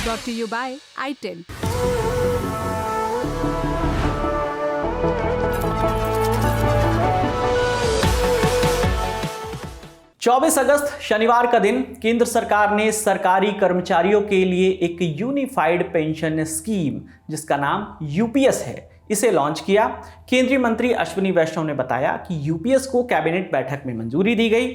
brought to you by i10। 24 अगस्त शनिवार का दिन केंद्र सरकार ने सरकारी कर्मचारियों के लिए एक यूनिफाइड पेंशन स्कीम जिसका नाम यूपीएस है, इसे लॉन्च किया। केंद्रीय मंत्री अश्विनी वैष्णव ने बताया कि यूपीएस को कैबिनेट बैठक में मंजूरी दी गई।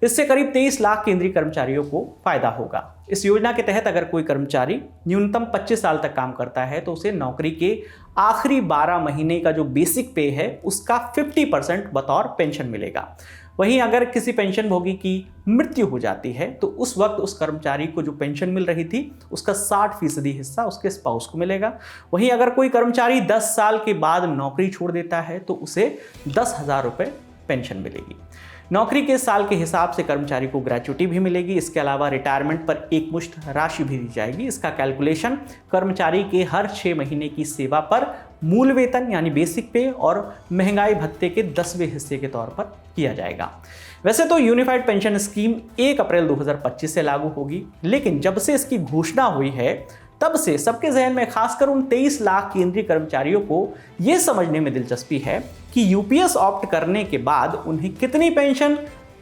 इससे करीब 23 लाख केंद्रीय कर्मचारियों को फायदा होगा। इस योजना के तहत अगर कोई कर्मचारी न्यूनतम 25 साल तक काम करता है तो उसे नौकरी के आखिरी 12 महीने का जो बेसिक पे है उसका 50% बतौर पेंशन मिलेगा। वहीं अगर किसी पेंशन भोगी की मृत्यु हो जाती है तो उस वक्त उस कर्मचारी को जो पेंशन मिल रही थी उसका 60% हिस्सा उसके स्पाउस को मिलेगा। वहीं अगर कोई कर्मचारी 10 साल के बाद नौकरी छोड़ देता है तो उसे 10,000 रुपये पेंशन मिलेगी। नौकरी के साल के हिसाब से कर्मचारी को ग्रेच्युटी भी मिलेगी। इसके अलावा रिटायरमेंट पर एक मुश्त राशि भी दी जाएगी। इसका कैलकुलेशन कर्मचारी के हर 6 महीने की सेवा पर मूल वेतन यानी बेसिक पे और महंगाई भत्ते के 10वें हिस्से के तौर पर किया जाएगा। वैसे तो यूनिफाइड पेंशन स्कीम 1 अप्रैल 2025 से लागू होगी, लेकिन जब से इसकी घोषणा हुई है तब से सबके जहन में खासकर उन 23 लाख केंद्रीय कर्मचारियों को यह समझने में दिलचस्पी है कि यूपीएस ऑप्ट करने के बाद उन्हें कितनी पेंशन,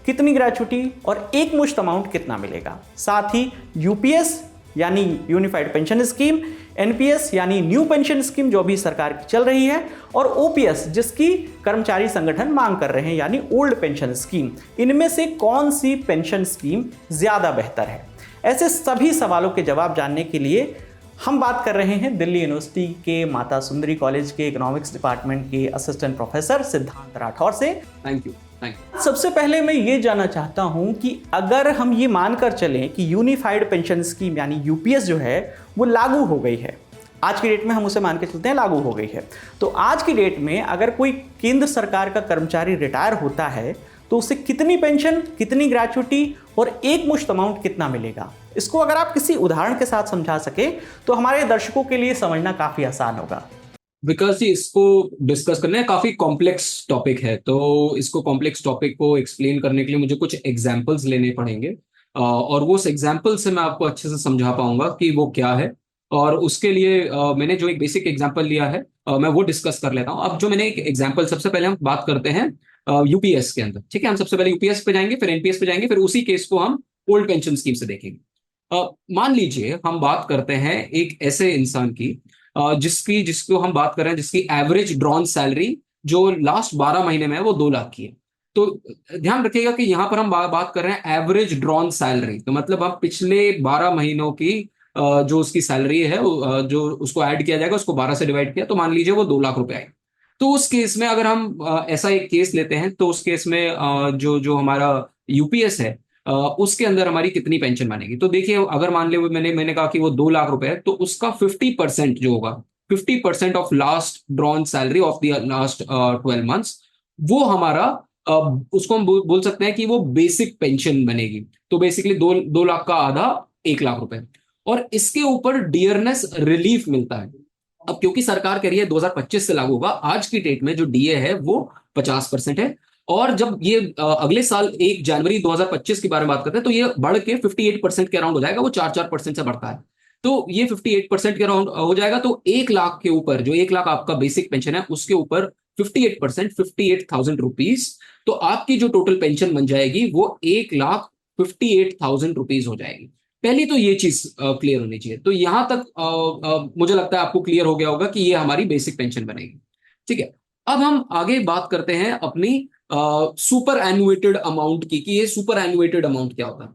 कितनी ग्रेच्युटी और एक मुश्त अमाउंट कितना मिलेगा। साथ ही यूपीएस यानी यूनिफाइड पेंशन स्कीम, एनपीएस यानी न्यू पेंशन स्कीम जो भी सरकार की चल रही है, और ओपीएस जिसकी कर्मचारी संगठन मांग कर रहे हैं यानी ओल्ड पेंशन स्कीम, इनमें से कौन सी पेंशन स्कीम ज्यादा बेहतर है। ऐसे सभी सवालों के जवाब जानने के लिए हम बात कर रहे हैं दिल्ली यूनिवर्सिटी के माता सुंदरी कॉलेज के इकोनॉमिक्स डिपार्टमेंट के असिस्टेंट प्रोफेसर सिद्धांत राठौर से। Thank you. सबसे पहले मैं ये जानना चाहता हूं कि अगर हम ये मानकर चलें कि यूनिफाइड पेंशन स्कीम यानी यूपीएस जो है वो लागू हो गई है, आज की डेट में हम उसे मान के चलते हैं लागू हो गई है, तो आज की डेट में अगर कोई केंद्र सरकार का कर्मचारी रिटायर होता है तो उसे कितनी पेंशन, कितनी ग्रेच्युटी और एक मुश्त अमाउंट कितना मिलेगा, इसको अगर आप किसी उदाहरण के साथ समझा सके तो हमारे दर्शकों के लिए समझना काफी आसान होगा। विकास जी, इसको डिस्कस करना है, काफी कॉम्प्लेक्स टॉपिक है, तो इसको कॉम्प्लेक्स टॉपिक को एक्सप्लेन करने के लिए मुझे कुछ एग्जांपल्स लेने पड़ेंगे और वो उस एग्जांपल से मैं आपको अच्छे से समझा पाऊंगा कि वो क्या है। और उसके लिए मैंने जो एक बेसिक एग्जांपल लिया है मैं वो डिस्कस कर लेता हूँ। अब जो मैंने एक एग्जांपल, सबसे पहले हम बात करते हैं यूपीएस के अंदर, ठीक है। हम सबसे पहले यूपीएस पे जाएंगे, फिर एनपीएस पे जाएंगे, फिर उसी केस को हम ओल्ड पेंशन स्कीम से देखेंगे। मान लीजिए हम बात करते हैं एक ऐसे इंसान की जिसको हम बात कर रहे हैं जिसकी एवरेज ड्रॉन सैलरी जो लास्ट 12 महीने में है वो 2 लाख की है। तो ध्यान रखिएगा कि यहां पर हम बात कर रहे हैं एवरेज ड्रॉन सैलरी, तो मतलब हम पिछले 12 महीनों की जो उसकी सैलरी है जो उसको ऐड किया जाएगा, उसको 12 से डिवाइड किया तो मान लीजिए वो 2 लाख रुपए आए। तो उस केस में अगर हम ऐसा एक केस लेते हैं तो उस केस में जो हमारा यूपीएस है उसके अंदर हमारी कितनी पेंशन बनेगी। तो देखिए, अगर मान ले मैंने कहा कि वो 2 लाख रुपए है, तो उसका 50% जो होगा, 50% of last drawn salary of the last 12 months, वो हमारा उसको हम बोल सकते हैं कि वो बेसिक पेंशन बनेगी। तो बेसिकली 2 लाख का आधा 1 लाख रुपए, और इसके ऊपर डियरनेस रिलीफ मिलता है। अब क्योंकि सरकार कह रही है 2025 से लागू होगा, आज की डेट में जो डीए है वो 50% है, और जब ये अगले साल 1 जनवरी 2025 के बारे में बात करते हैं तो ये बढ़ के 58% के अराउंड हो जाएगा। वो 4% से बढ़ता है, तो ये 58% के अराउंड हो जाएगा। तो 1 लाख के ऊपर, जो 1 लाख आपका बेसिक पेंशन है उसके ऊपर 58%, 58,000 रुपीज, तो आपकी जो टोटल पेंशन बन जाएगी वो 1,58,000 रुपीज हो जाएगी। पहली तो ये चीज क्लियर होनी चाहिए। तो यहां तक मुझे लगता है आपको क्लियर हो गया होगा कि ये हमारी बेसिक पेंशन बनेगी, ठीक है। अब हम आगे बात करते हैं अपनी सुपर एनुएटेड अमाउंट की, कि ये सुपर एनुएटेड अमाउंट क्या होता है।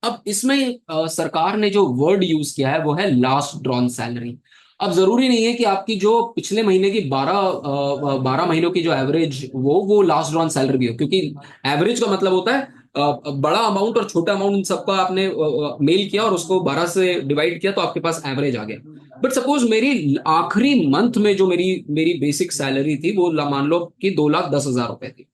अब इसमें सरकार ने जो वर्ड यूज किया है वो है लास्ट ड्रॉन सैलरी। अब जरूरी नहीं है कि आपकी जो पिछले महीने की 12 महीनों की जो एवरेज वो लास्ट ड्रॉन सैलरी भी हो, क्योंकि एवरेज का मतलब होता है बड़ा अमाउंट और छोटा अमाउंट, इन सबका आपने मेल किया और उसको 12 से डिवाइड किया तो आपके पास एवरेज आ गया। बट सपोज मेरी आखिरी मंथ में जो मेरी बेसिक सैलरी थी वो मान लो कि 2,10,000 रुपए थी,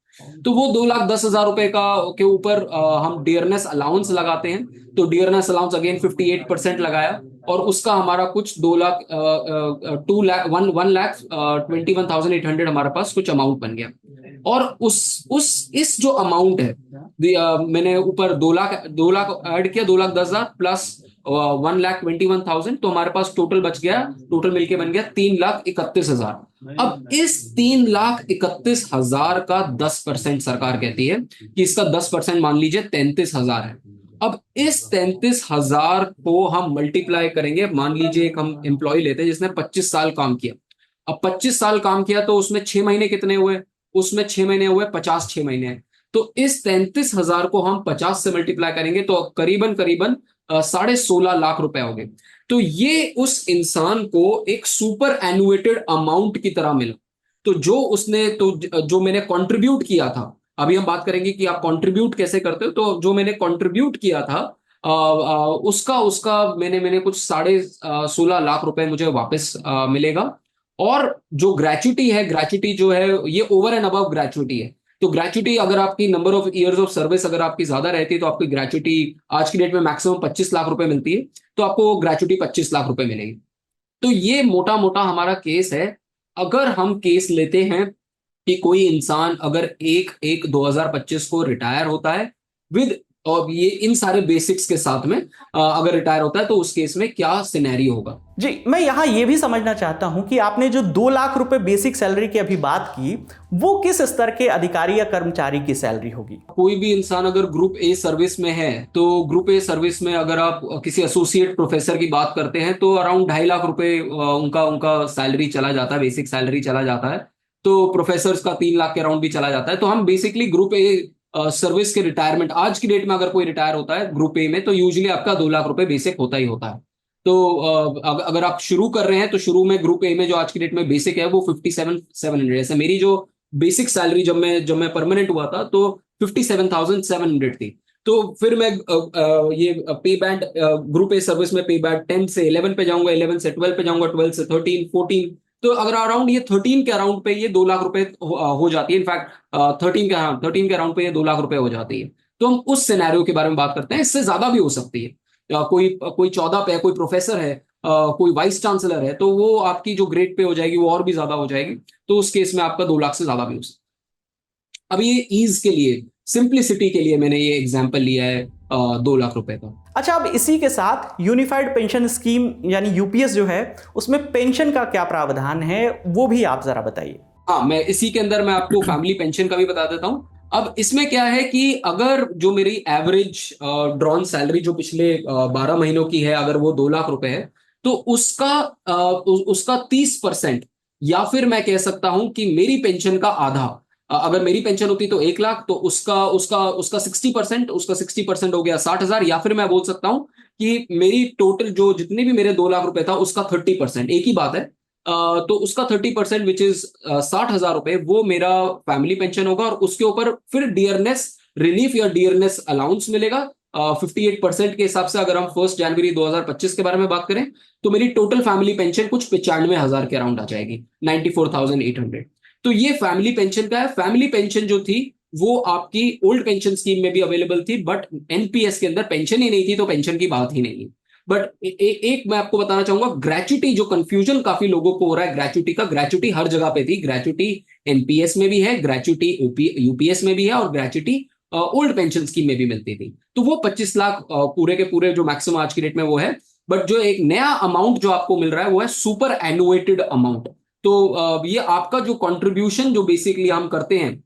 तो वो 2,10,000 रुपए के ऊपर हम डियरनेस अलाउंस लगाते हैं। तो डियरनेस अलाउंस अगेन 58% लगाया, और उसका हमारा कुछ 1,21,800 हमारे पास कुछ अमाउंट बन गया। और इस जो अमाउंट है, मैंने ऊपर 2 लाख ऐड किया, 2,10,000 प्लस 1,21,000, तो हमारे पास टोटल बच गया, टोटल मिलके बन गया 3,31,000। अब इस 3,31,000 का 10% सरकार कहती है कि इसका 10% मान लीजिए 33,000 है। अब इस 33,000 को हम मल्टीप्लाई करेंगे, मान लीजिए एक हम एम्प्लॉय लेते हैं जिसने 25 साल काम किया। अब 25 साल काम किया तो उसमें 6 महीने कितने हुए, उसमें 6 महीने हुए 50 6 महीने। तो इस 33,000 को हम 50 से मल्टीप्लाई करेंगे तो करीबन करीबन 16.5 लाख रुपए हो गए। तो ये उस इंसान को एक सुपर एनुएटेड अमाउंट की तरह मिला। तो जो मैंने कंट्रीब्यूट किया था, अभी हम बात करेंगे कि आप कंट्रीब्यूट कैसे करते हो। तो जो मैंने कंट्रीब्यूट किया था उसका उसका मैंने कुछ 16.5 लाख रुपए मुझे वापस मिलेगा। और जो ग्रेच्युटी है, ग्रेच्युटी जो है ये ओवर एंड अबव ग्रेच्युटी है। तो ग्रेच्युटी अगर आपकी number of years of service अगर आपकी ज्यादा रहती है तो आपकी ग्रेच्युटी आज की डेट में मैक्सिमम 25 लाख रुपए मिलती है, तो आपको ग्रेच्युटी 25 लाख रुपए मिलेगी। तो ये मोटा मोटा हमारा केस है। अगर हम केस लेते हैं कि कोई इंसान अगर 1/1/2025 को रिटायर होता है विद, और ये इन सारे बेसिक्स के साथ में अगर रिटायर होता है तो उस केस में क्या सिनेरियो होगा। जी, मैं यहाँ ये भी समझना चाहता हूँ कि आपने जो 2 लाख रुपए बेसिक सैलरी की अभी बात की, वो किस स्तर के अधिकारी या कर्मचारी की सैलरी होगी? कोई भी इंसान अगर ग्रुप ए सर्विस में है तो ग्रुप ए सर्विस में अगर आप किसी एसोसिएट प्रोफेसर की बात करते हैं तो अराउंड 2.5 लाख रुपए उनका उनका सैलरी चला जाता है, बेसिक सैलरी चला जाता है। तो प्रोफेसर का 3 लाख के अराउंड भी चला जाता है। तो हम बेसिकली ग्रुप ए सर्विस के रिटायरमेंट, आज की डेट में अगर कोई रिटायर होता है ग्रुप ए में तो यूजुअली आपका 2 लाख रुपए बेसिक होता ही होता है। तो अगर आप शुरू कर रहे हैं तो शुरू में ग्रुप ए में जो आज की डेट में बेसिक है वो 57,700। जैसे मेरी जो बेसिक सैलरी जब मैं परमानेंट हुआ था तो 57,700 थी। तो फिर मैं ये पे बैंड ग्रुप ए सर्विस में पे बैंड 10 से 11 पे जाऊंगा, 11 से 12 पे जाऊंगा, 12 से 13, 14। तो अगर अराउंड ये 13 के अराउंड पे ये 2 लाख रुपए हो जाती है। इनफैक्ट 13 के अराउंड पे ये 2 लाख रुपए हो जाती है। तो हम उस सिनेरियो के बारे में बात करते हैं। इससे ज्यादा भी हो सकती है। कोई 14 पे है, कोई प्रोफेसर है, कोई वाइस चांसलर है, तो वो आपकी जो ग्रेड पे हो जाएगी वो और भी ज्यादा हो जाएगी। तो उस केस में आपका 2 लाख से ज्यादा भी हो सकता है। अब ये ईज के लिए, सिंप्लिसिटी के लिए मैंने ये एग्जांपल लिया है 2 लाख रुपए का। अच्छा, अब इसी के साथ यूनिफाइड पेंशन स्कीम यानी यूपीएस जो है उसमें पेंशन का क्या प्रावधान है, वो भी आप जरा बताइए। हाँ, मैं इसी के अंदर मैं आपको फैमिली पेंशन का भी बता देता हूँ। अब इसमें क्या है कि अगर जो मेरी एवरेज ड्रॉन सैलरी जो पिछले 12 महीनों की है, अगर वो 2 लाख रुपए है तो उसका 30%, या फिर मैं कह सकता हूं कि मेरी पेंशन का आधा, अगर मेरी पेंशन होती तो 1 लाख तो उसका 60%, उसका 60% हो गया 60,000। या फिर मैं बोल सकता हूं कि मेरी टोटल जो जितने भी मेरे 2 लाख रुपए था उसका 30%, एक ही बात है। तो उसका 30% विच इज 60,000 रुपए वो मेरा फैमिली पेंशन होगा। और उसके ऊपर फिर डियरनेस रिलीफ या डियरनेस अलाउंस मिलेगा 58% के हिसाब से। अगर हम 1 जनवरी 2025 के बारे में बात करें तो मेरी टोटल फैमिली पेंशन कुछ 95,000 के अराउंड आ जाएगी, 94,800। तो ये फैमिली पेंशन का है। फैमिली पेंशन जो थी वो आपकी ओल्ड पेंशन स्कीम में भी अवेलेबल थी, बट एनपीएस के अंदर पेंशन ही नहीं थी तो पेंशन की बात ही नहीं है। बट एक मैं आपको बताना चाहूंगा, ग्रेच्युटी जो कंफ्यूजन काफी लोगों को हो रहा है ग्रेच्युटी का, ग्रेच्युटी हर जगह पे थी। ग्रेच्युटी एनपीएस में भी है, ग्रेच्युटी यूपीएस में भी है, और ग्रेच्युटी ओल्ड पेंशन स्कीम में भी मिलती थी। तो वो 25 लाख पूरे के पूरे जो मैक्सिमम आज की डेट में वो है। बट जो एक नया अमाउंट जो आपको मिल रहा है वो है सुपर एनुएटेड अमाउंट। तो ये आपका जो कंट्रीब्यूशन जो बेसिकली हम करते हैं,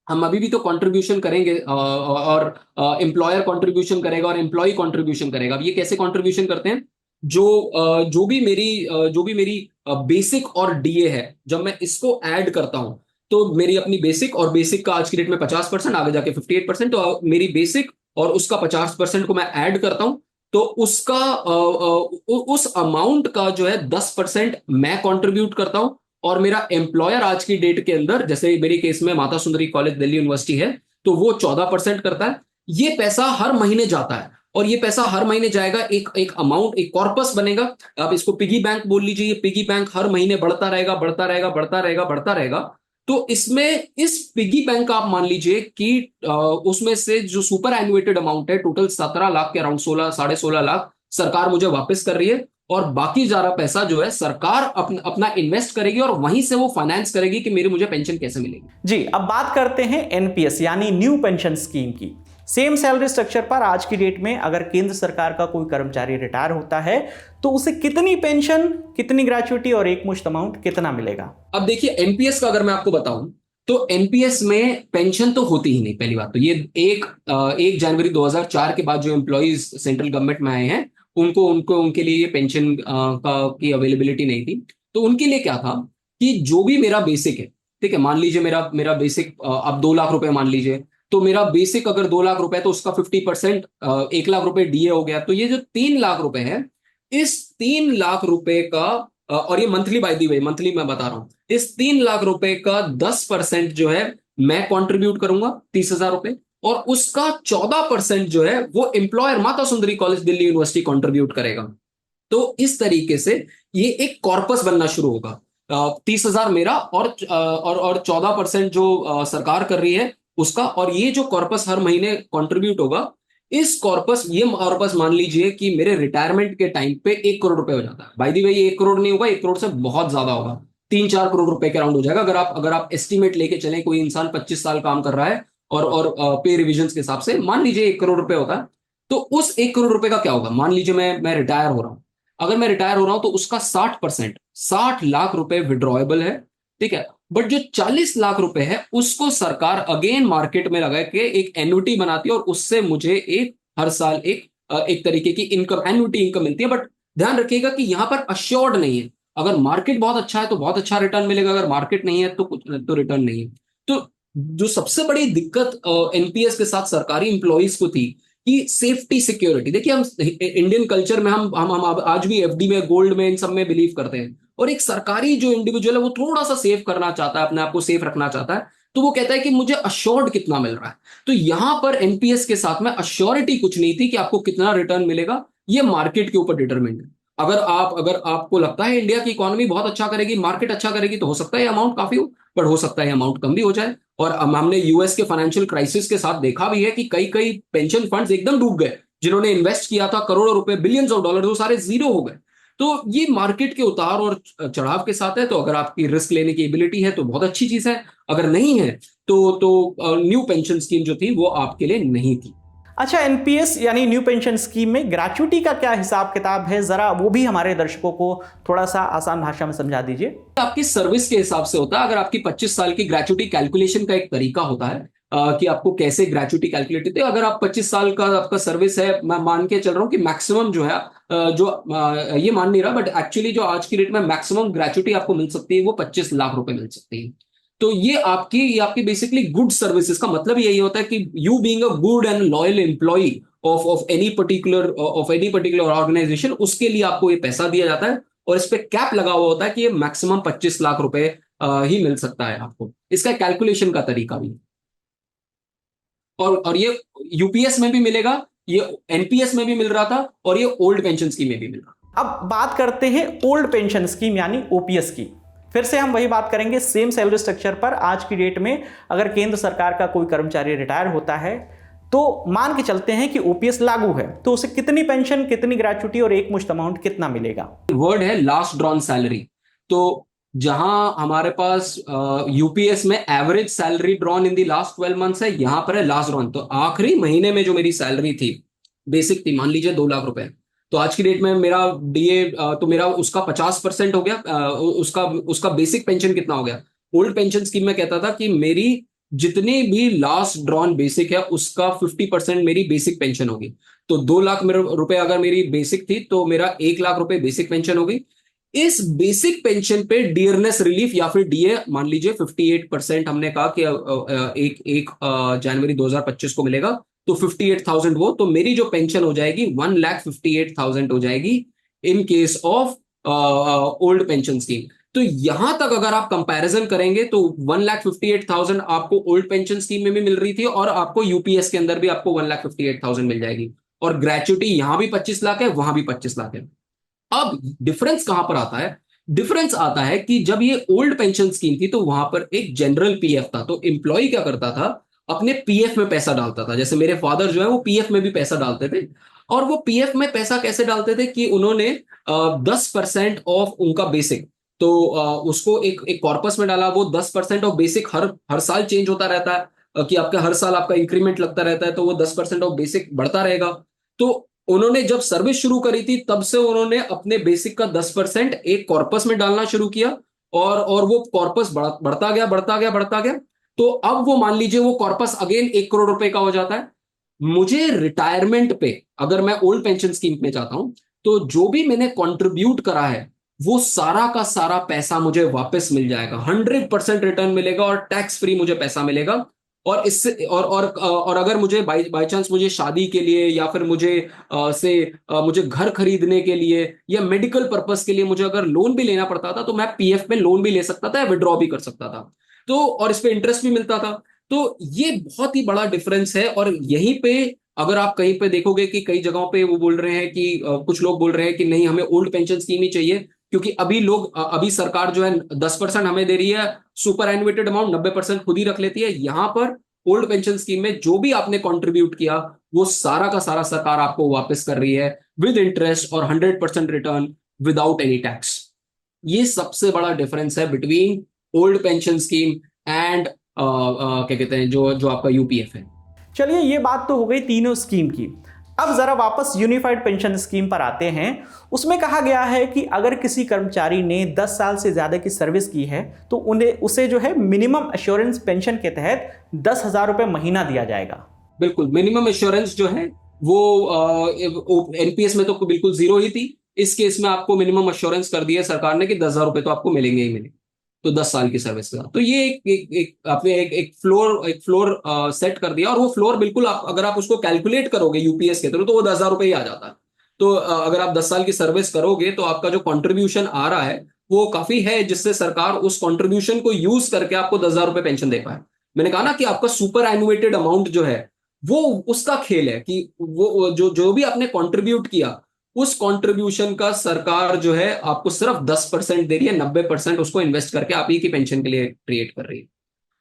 हम अभी भी तो कंट्रीब्यूशन करेंगे और एम्प्लॉयर कंट्रीब्यूशन करेगा और एम्प्लॉय कंट्रीब्यूशन करेगा। अब ये कैसे कंट्रीब्यूशन करते हैं, जो भी मेरी बेसिक और डीए है, जब मैं इसको ऐड करता हूं तो मेरी अपनी बेसिक, और बेसिक का आज की डेट में 50%, आगे जाके 58%, तो मेरी बेसिक और उसका 50% को मैं ऐड करता हूं तो उसका उस अमाउंट का जो है 10% मैं कंट्रीब्यूट करता हूं। और मेरा एम्प्लॉयर आज की डेट के अंदर, जैसे मेरी केस में माता सुंदरी कॉलेज दिल्ली यूनिवर्सिटी है, तो वो 14% करता है। ये पैसा हर महीने जाता है और ये पैसा हर महीने जाएगा, एक अमाउंट, एक कॉर्पस बनेगा। आप इसको पिगी बैंक बोल लीजिए। ये पिगी बैंक हर महीने बढ़ता रहेगा, बढ़ता रहेगा, बढ़ता रहेगा, बढ़ता रहेगा। तो इसमें इस पिगी बैंक का आप मान लीजिए कि उसमें से जो सुपर एनुएटेड अमाउंट है टोटल 17 लाख के अराउंड, 16 लाख सरकार मुझे वापस कर रही है। और बाकी ज्यादा पैसा जो है सरकार अपना इन्वेस्ट करेगी और वहीं से वो फाइनेंस करेगी कि मुझे पेंशन कैसे मिलेगी। जी, अब बात करते हैं एनपीएस यानी न्यू पेंशन स्कीम की। सेम सैलरी स्ट्रक्चर पर आज की डेट में अगर केंद्र सरकार का कोई कर्मचारी रिटायर होता है तो उसे कितनी पेंशन, कितनी ग्रेच्युटी और एक मुश्त अमाउंट कितना मिलेगा? अब देखिए, एनपीएस का अगर मैं आपको बताऊं तो एनपीएस में पेंशन तो होती ही नहीं। पहली बात तो ये 1 जनवरी 2004 के बाद जो एम्प्लॉइज सेंट्रल गवर्नमेंट में आए हैं उनको उनको उनके लिए ये पेंशन की अवेलेबिलिटी नहीं थी। तो उनके लिए क्या था कि जो भी मेरा बेसिक है, ठीक है, मान लीजिए मेरा मेरा बेसिक अब 2 लाख रुपए मान लीजिए, तो मेरा बेसिक अगर 2 लाख रुपए तो उसका 50% 1 लाख रुपए डीए हो गया। तो ये जो 3 लाख रुपए है, इस 3 लाख रुपए का और ये monthly, by the way monthly मैं बता रहा हूं, इस 3 लाख रुपए का 10% जो है मैं कंट्रीब्यूट करूंगा 30,000 रुपए, और उसका 14% जो है वो employer Mata Sundari college Delhi university contribute करेगा। तो इस तरीके से ये एक कॉर्पस बनना शुरू होगा। 30,000 मेरा और 14% जो सरकार कर रही है उसका, और ये जो कॉर्पस हर महीने कंट्रीब्यूट होगा, इस कॉर्पस, ये कॉर्पस मान लीजिए कि मेरे रिटायरमेंट के टाइम पे 1 करोड़ रुपए हो जाता है। बाय द वे ये 1 करोड़ नहीं होगा, 1 करोड़ से बहुत ज्यादा होगा, 3-4 करोड़ रुपए के राउंड हो जाएगा अगर आप एस्टिमेट लेके चलें। कोई इंसान 25 साल काम कर रहा है और पे रिविजन के हिसाब से मान लीजिए 1 करोड़ रुपए होता है, तो उस 1 करोड़ रुपए का क्या होगा? मान लीजिए मैं रिटायर हो रहा हूं। अगर मैं रिटायर हो रहा हूं तो उसका 60%, 60 लाख रुपए विड्रॉएबल है, ठीक है। बट जो 40 लाख रुपए है उसको सरकार अगेन मार्केट में लगा के एक एन्युटी बनाती है, और उससे मुझे हर साल एक तरीके की इनकम, एन्युटी इनकम मिलती है। बट ध्यान रखिएगा कि यहां पर अश्योर्ड नहीं है। अगर मार्केट बहुत अच्छा है तो बहुत अच्छा रिटर्न मिलेगा, अगर मार्केट नहीं है तो रिटर्न नहीं है। तो जो सबसे बड़ी दिक्कत एनपीएस के साथ सरकारी इंप्लॉइज को थी कि सेफ्टी सिक्योरिटी। देखिए, हम इंडियन कल्चर में हम आज भी एफडी में, गोल्ड में, इन सब में बिलीव करते हैं, और एक सरकारी जो इंडिविजुअल है वो थोड़ा सा सेफ करना चाहता है, अपने आप को सेफ रखना चाहता है। तो वो कहता है कि मुझे अश्योर्ड कितना मिल रहा है। तो यहां पर एनपीएस के साथ में अश्योरिटी कुछ नहीं थी कि आपको कितना रिटर्न मिलेगा, ये मार्केट के ऊपर डिटरमिन्ड है। अगर आपको लगता है इंडिया की इकोनॉमी बहुत अच्छा करेगी, मार्केट अच्छा करेगी, तो हो सकता है अमाउंट काफी हो, पर हो सकता है अमाउंट कम भी हो जाए। और हमने यूएस के फाइनेंशियल क्राइसिस के साथ देखा भी है कि कई कई पेंशन फंड्स एकदम डूब गए, जिन्होंने इन्वेस्ट किया था करोड़ों रुपए, बिलियंस ऑफ डॉलर, वो सारे जीरो हो गए। तो ये मार्केट के उतार और चढ़ाव के साथ है। तो अगर आपकी रिस्क लेने की एबिलिटी है तो बहुत अच्छी चीज है, अगर नहीं है तो न्यू पेंशन स्कीम जो थी वो आपके लिए नहीं थी। अच्छा, एनपीएस यानी न्यू पेंशन स्कीम में ग्रेच्युटी का क्या हिसाब किताब है, जरा वो भी हमारे दर्शकों को थोड़ा सा आसान भाषा में समझा दीजिए। आपकी सर्विस के हिसाब से होता है। अगर आपकी 25 साल की ग्रेच्युटी कैलकुलेशन का एक तरीका होता है कि आपको कैसे ग्रेच्युटी कैलकुलेट होती है। अगर आप 25 साल का आपका सर्विस है, मैं मान के चल रहा हूं कि मैक्सिमम जो है ये मान नहीं रहा, बट एक्चुअली जो आज की डेट में मैक्सिमम ग्रेच्युटी आपको मिल सकती है वो 25 लाख रुपए मिल सकती है। तो ये आपकी बेसिकली गुड सर्विसेज का मतलब यही होता है कि you being a good and loyal employee of any particular organisation, उसके लिए आपको ये पैसा दिया जाता है, और इस पे कैप लगा हुआ होता है कि ये मैक्सिमम 25 लाख रुपए ही मिल सकता है आपको। इसका कैलकुलेशन का तरीका भी, और ये यूपीएस में भी मिलेगा, ये एनपीएस में भी मिल रहा था, और ये ओल्ड पेंशन स्कीम में भी मिल रहा था। अब बात करते हैं ओल्ड पेंशन स्कीम यानी ओपीएस की। फिर से हम वही बात करेंगे सेम सैलरी स्ट्रक्चर पर। आज की डेट में अगर केंद्र सरकार का कोई कर्मचारी रिटायर होता है तो मान के चलते हैं कि ओपीएस लागू है, तो उसे कितनी पेंशन, कितनी ग्रेच्युटी और एक मुश्त अमाउंट कितना मिलेगा? वर्ड है लास्ट ड्रॉन सैलरी। तो जहां हमारे पास यूपीएस में average salary drawn in the last 12 months है, यहां पर है लास्ट ड्रॉन। तो आखिरी महीने में जो मेरी सैलरी थी, बेसिक थी, मान लीजिए 2 लाख रुपए, तो आज की डेट में मेरा डीए तो मेरा उसका 50% हो गया। उसका बेसिक पेंशन कितना हो गया? ओल्ड पेंशन स्कीम में कहता था कि मेरी जितनी भी लास्ट ड्रॉन बेसिक है उसका 50% मेरी बेसिक पेंशन होगी। तो 2 लाख रुपए अगर मेरी बेसिक थी तो मेरा 1 लाख रुपए बेसिक पेंशन होगी। इस बेसिक पेंशन पे डियरनेस रिलीफ या फिर डीए मान लीजिए 58% हमने कहा कि एक जनवरी 2025 को मिलेगा, तो 58,000 वो, तो मेरी जो पेंशन हो जाएगी 1,58,000 हो जाएगी in case of old pension scheme. तो यहां तक अगर आप कंपैरिजन करेंगे तो 1,58,000 आपको ओल्ड पेंशन स्कीम में भी मिल रही थी, और आपको यूपीएस के अंदर भी आपको 1,58,000 मिल जाएगी, और ग्रेच्युटी यहां भी 25 लाख है, वहां भी 25 लाख है। अब डिफरेंस कहां पर आता है? डिफरेंस आता है कि जब ये ओल्ड पेंशन स्कीम थी तो वहां पर एक जनरल पीएफ था। तो एम्प्लॉय क्या करता था, अपने पीएफ में पैसा डालता था। जैसे मेरे फादर जो है वो पीएफ में भी पैसा डालते थे, और वो पीएफ में पैसा कैसे डालते थे कि उन्होंने 10% ऑफ उनका बेसिक, तो उसको एक कॉर्पस में डाला। वो 10% ऑफ बेसिक हर साल चेंज होता रहता है। कि आपका हर साल आपका इंक्रीमेंट लगता रहता है, तो वो 10% ऑफ बेसिक बढ़ता रहेगा। तो उन्होंने जब सर्विस शुरू करी थी तब से उन्होंने अपने बेसिक का 10% एक कॉर्पस में डालना शुरू किया, और वो कॉर्पस बढ़ता गया बढ़ता गया बढ़ता गया। तो अब वो मान लीजिए वो कॉर्पस अगेन 1 करोड़ रुपए का हो जाता है। मुझे रिटायरमेंट पे अगर मैं ओल्ड पेंशन स्कीम में जाता हूं, तो जो भी मैंने कंट्रीब्यूट करा है वो सारा का सारा पैसा मुझे वापस मिल जाएगा, 100% रिटर्न मिलेगा और टैक्स फ्री मुझे पैसा मिलेगा। और इससे और अगर मुझे बाई चांस मुझे शादी के लिए या फिर मुझे घर खरीदने के लिए या मेडिकल पर्पस के लिए मुझे अगर लोन भी लेना पड़ता था, तो मैं पीएफ में लोन भी ले सकता था या विड्रॉ भी कर सकता था। तो और इस पे इंटरेस्ट भी मिलता था। तो ये बहुत ही बड़ा डिफरेंस है। और यहीं पे अगर आप कहीं पे देखोगे कि कई जगहों पे वो बोल रहे हैं कि कुछ लोग बोल रहे हैं कि नहीं, हमें ओल्ड पेंशन स्कीम ही चाहिए, क्योंकि अभी सरकार जो है 10% हमें दे रही है, सुपर एन्युएटेड अमाउंट 90% खुद ही रख लेती है। यहां पर ओल्ड पेंशन स्कीम में जो भी आपने कंट्रीब्यूट किया वो सारा का सारा सरकार आपको वापस कर रही है विद इंटरेस्ट और 100% रिटर्न विदाउट एनी टैक्स। ये सबसे बड़ा डिफरेंस है between old pension scheme and क्या कहते हैं जो जो आपका यूपीएफ है। चलिए, ये बात तो हो गई तीनों स्कीम की। अब जरा वापस यूनिफाइड पेंशन स्कीम पर आते हैं। उसमें कहा गया है कि अगर किसी कर्मचारी ने 10 साल से ज्यादा की सर्विस की है तो उसे जो है मिनिमम एश्योरेंस पेंशन के तहत 10,000 रुपए महीना दिया जाएगा। बिल्कुल, मिनिमम एश्योरेंस जो है वो एनपीएस में तो बिल्कुल जीरो ही थी। इस केस में आपको मिनिमम एश्योरेंस कर दिया सरकार ने कि 10,000 रुपए तो आपको मिलेंगे ही मिलेंगे, तो 10 साल की सर्विस का। तो ये आपने एक फ्लोर सेट कर दिया, और वो फ्लोर बिल्कुल अगर आप उसको कैलकुलेट करोगे यूपीएस के थ्रू तो वो 10,000 रुपए ही आ जाता है। तो अगर आप 10 साल की सर्विस करोगे तो आपका जो कंट्रीब्यूशन आ रहा है वो काफी है, जिससे सरकार उस कंट्रीब्यूशन को यूज करके आपको 10,000 रुपए पेंशन दे पाए। मैंने कहा ना कि आपका सुपर एनुएटेड अमाउंट जो है वो उसका खेल है कि वो जो जो भी आपने कंट्रीब्यूट किया उस कंट्रीब्यूशन का सरकार जो है आपको सिर्फ 10% दे रही है, 90% उसको इन्वेस्ट करके आप ही की पेंशन के लिए क्रिएट कर रही है।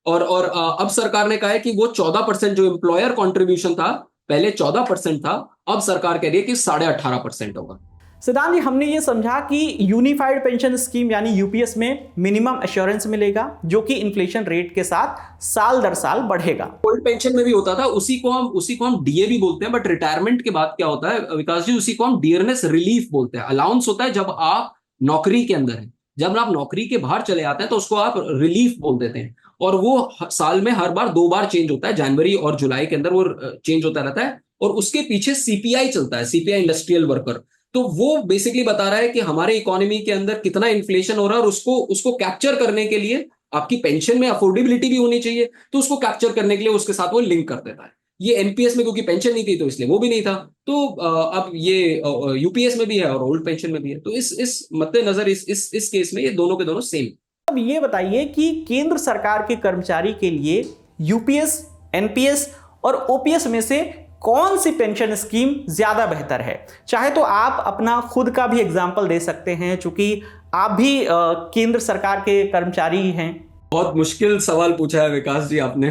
और अब सरकार ने कहा है कि वो 14% जो एम्प्लॉयर कंट्रीब्यूशन था, पहले 14% था, अब सरकार कह रही है कि 18.5% होगा। सिद्धांत जी, हमने ये समझा कि यूनिफाइड पेंशन स्कीम यानी यूपीएस में मिनिमम एश्योरेंस मिलेगा जो कि इन्फ्लेशन रेट के साथ साल दर साल बढ़ेगा। ओल्ड पेंशन में भी होता था, उसी को हम डीए भी बोलते हैं, बट रिटायरमेंट के बाद क्या होता है विकास जी, उसी को हम डियरनेस रिलीफ बोलते हैं। अलाउंस होता है जब आप नौकरी के अंदर है, जब आप नौकरी के बाहर चले आते हैं तो उसको आप रिलीफ बोल देते हैं। और वो साल में हर बार 2 बार चेंज होता है, जनवरी और जुलाई के अंदर वो चेंज होता रहता है। और उसके पीछे सीपीआई चलता है, सीपीआई इंडस्ट्रियल वर्कर। तो वो बेसिकली बता रहा है कि हमारे इकोनॉमी के अंदर कितना इन्फ्लेशन हो रहा है, और उसको कैप्चर करने के लिए आपकी पेंशन में अफोर्डेबिलिटी भी होनी चाहिए, तो उसको कैप्चर करने के लिए उसके साथ वो लिंक कर देता है। ये एनपीएस में क्योंकि पेंशन नहीं थी तो इसलिए वो भी नहीं था। तो अब ये यूपीएस में भी है और ओल्ड पेंशन में भी है। तो इस मद्देनजर इस केस में ये दोनों के दोनों सेम। अब ये बताइए कि केंद्र सरकार के कर्मचारी के लिए यूपीएस, एनपीएस और ओपीएस में से कौन सी पेंशन स्कीम ज्यादा बेहतर है? चाहे तो आप अपना खुद का भी एग्जाम्पल दे सकते हैं, चूंकि आप भी केंद्र सरकार के कर्मचारी हैं। बहुत मुश्किल सवाल पूछा है विकास जी आपने,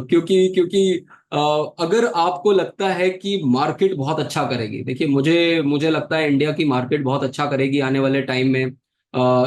क्योंकि अगर आपको लगता है कि मार्केट बहुत अच्छा करेगी, देखिए मुझे लगता है इंडिया की मार्केट बहुत अच्छा करेगी आने वाले टाइम में,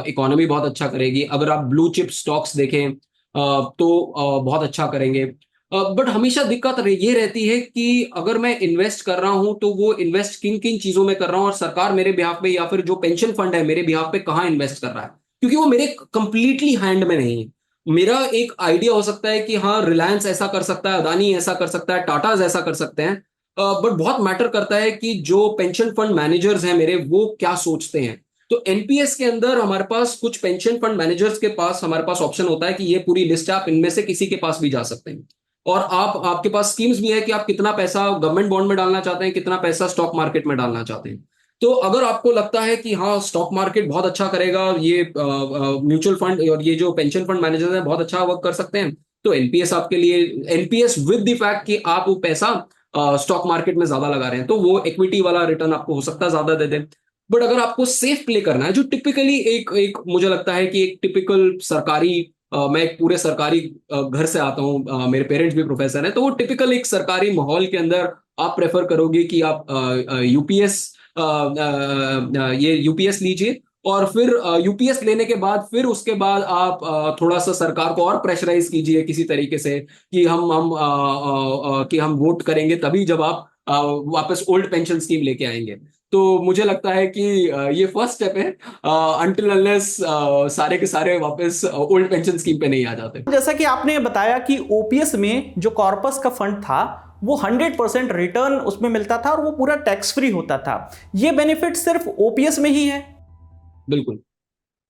इकोनॉमी बहुत अच्छा करेगी। अगर आप ब्लू चिप स्टॉक्स देखें तो बहुत अच्छा करेंगे। बट हमेशा दिक्कत ये रहती है कि अगर मैं इन्वेस्ट कर रहा हूं तो वो इन्वेस्ट किन किन चीजों में कर रहा हूं, और सरकार मेरे बिहाफ पे या फिर जो पेंशन फंड है मेरे बिहाफ पे कहाँ इन्वेस्ट कर रहा है, क्योंकि वो मेरे कंप्लीटली हैंड में नहीं है। मेरा एक आइडिया हो सकता है कि हाँ रिलायंस ऐसा कर सकता है, अदानी ऐसा कर सकता है, टाटाज ऐसा कर सकते हैं, बट बहुत मैटर करता है कि जो पेंशन फंड मैनेजर्स हैं मेरे, वो क्या सोचते हैं। तो एनपीएस के अंदर हमारे पास कुछ पेंशन फंड मैनेजर्स के पास हमारे पास ऑप्शन होता है कि ये पूरी लिस्ट है, आप इनमें से किसी के पास भी जा सकते हैं। और आपके पास स्कीम्स भी है कि आप कितना पैसा गवर्नमेंट बॉन्ड में डालना चाहते हैं, कितना पैसा स्टॉक मार्केट में डालना चाहते हैं। तो अगर आपको लगता है कि हाँ स्टॉक मार्केट बहुत अच्छा करेगा, ये म्यूचुअल फंड और ये जो पेंशन फंड मैनेजर हैं बहुत अच्छा वर्क कर सकते हैं, तो एनपीएस आपके लिए, एनपीएस विद द फैक्ट कि आप वो पैसा स्टॉक मार्केट में ज्यादा लगा रहे हैं, तो वो इक्विटी वाला रिटर्न आपको हो सकता है ज्यादा दे दे। बट अगर आपको सेफ प्ले करना है, जो टिपिकली एक मुझे लगता है कि एक टिपिकल सरकारी, मैं एक पूरे सरकारी घर से आता हूँ, मेरे पेरेंट्स भी प्रोफेसर हैं, तो वो टिपिकल एक सरकारी माहौल के अंदर आप प्रेफर करोगे कि आप यूपीएस लीजिए, और फिर यूपीएस लेने के बाद फिर उसके बाद आप थोड़ा सा सरकार को और प्रेशराइज कीजिए किसी तरीके से कि हम वोट करेंगे तभी जब आप वापस ओल्ड पेंशन स्कीम लेके आएंगे। तो मुझे लगता है कि ये फर्स्ट स्टेप है अनटिल अनलेस सारे के सारे वापस ओल्ड पेंशन स्कीम पे नहीं आ जाते। जैसा कि आपने बताया कि ओपीएस में जो कॉर्पस का फंड था वो 100% रिटर्न उसमें मिलता था और वो पूरा टैक्स फ्री होता था, ये बेनिफिट सिर्फ ओपीएस में ही है? बिल्कुल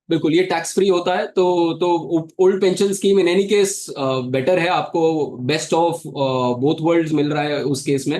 बिल्कुल, ये टैक्स फ्री होता है। तो old pension scheme in any case better है, आपको बेस्ट ऑफ बोथ वर्ल्ड्स मिल रहा है उस केस में।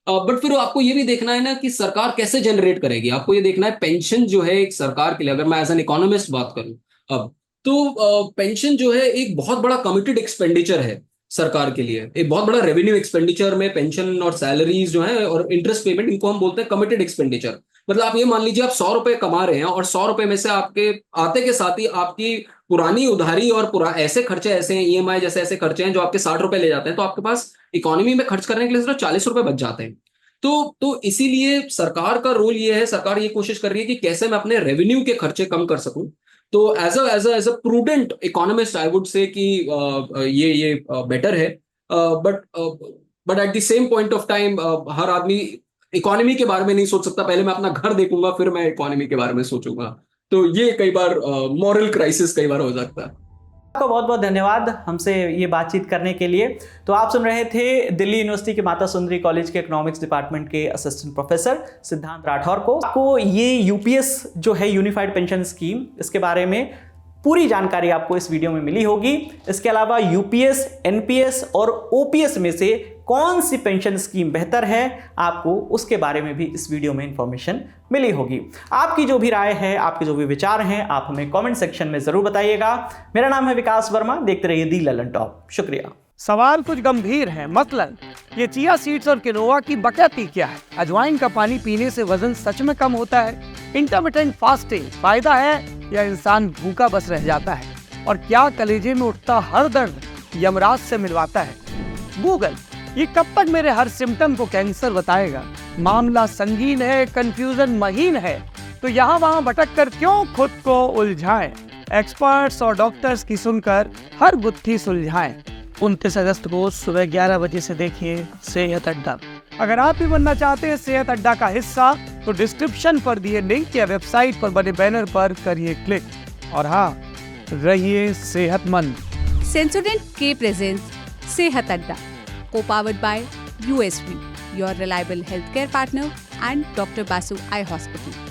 बट फिर आपको ये भी देखना है ना कि सरकार कैसे जनरेट करेगी। आपको ये देखना है पेंशन जो है एक सरकार के लिए, अगर मैं एज एन इकोनॉमिस्ट बात करूं अब, तो पेंशन जो है एक बहुत बड़ा कमिटेड एक्सपेंडिचर है सरकार के लिए, एक बहुत बड़ा रेवेन्यू एक्सपेंडिचर में पेंशन और सैलरीज जो है और इंटरेस्ट पेमेंट, इनको हम बोलते हैं कमिटेड एक्सपेंडिचर। मतलब आप ये मान लीजिए आप 100 रुपए कमा रहे हैं और 100 रुपए में से आपके आते के साथ ही आपकी पुरानी उधारी और ऐसे खर्चे ऐसे हैं, ईएमआई जैसे ऐसे खर्चे हैं जो आपके 60 रुपए ले जाते हैं, तो आपके पास इकोनॉमी में खर्च करने के लिए सिर्फ 40 रुपए बच जाते हैं। तो इसीलिए सरकार का रोल ये है, सरकार ये कोशिश कर रही है कि कैसे मैं अपने रेवेन्यू के खर्चे कम कर सकूं। तो as a prudent economist I would say कि ये बेटर है। But at the same point of time हर आदमी इकोनॉमी के बारे में नहीं सोच सकता, पहले मैं अपना घर देखूंगा फिर मैं इकोनॉमी के बारे में सोचूंगा। तो ये कई बार मॉरल क्राइसिस कई बार हो सकता है। आपका बहुत बहुत धन्यवाद हमसे ये बातचीत करने के लिए। तो आप सुन रहे थे दिल्ली यूनिवर्सिटी के माता सुंदरी कॉलेज के इकोनॉमिक्स डिपार्टमेंट के असिस्टेंट प्रोफेसर सिद्धांत राठौर को। आपको ये यूपीएस जो है यूनिफाइड पेंशन स्कीम, इसके बारे में पूरी जानकारी आपको इस वीडियो में मिली होगी। इसके अलावा यूपीएस, एनपीएस और ओपीएस में से कौन सी पेंशन स्कीम बेहतर है, आपको उसके बारे में भी इस वीडियो में इंफॉर्मेशन मिली होगी। आपकी जो भी राय है, आपके जो भी विचार हैं, आप हमें कमेंट सेक्शन में जरूर बताइएगा। मेरा नाम है विकास वर्मा, देखते रहिए दी ललन टॉप। शुक्रिया। सवाल कुछ गंभीर है, मसलन ये चिया सीड्स और किनोआ की बकैती क्या है? अजवाइन का पानी पीने से वजन सच में कम होता है? इंटरमिटेंट फास्टिंग फायदा है या इंसान भूखा बस रह जाता है? और क्या कलेजे में उठता हर दर्द यमराज से मिलवाता है? गूगल ये कब तक मेरे हर सिम्टम को कैंसर बताएगा? मामला संगीन है, कंफ्यूजन महीन है, तो यहाँ वहाँ भटक कर क्यों खुद को उलझाएं? एक्सपर्ट्स और डॉक्टर्स की सुनकर हर गुत्थी सुलझाएं। 29 अगस्त को सुबह 11 बजे से देखिए सेहत अड्डा। अगर आप भी बनना चाहते हैं सेहत अड्डा का हिस्सा, तो डिस्क्रिप्शन पर दिए लिंक या वेबसाइट पर बने बैनर पर करिए क्लिक। और हाँ, रहिए सेहतमंद। सेंसोडेंट के प्रेजेंस सेहत अड्डा, co-powered by USV, your reliable healthcare partner, and Dr. Basu Eye Hospital.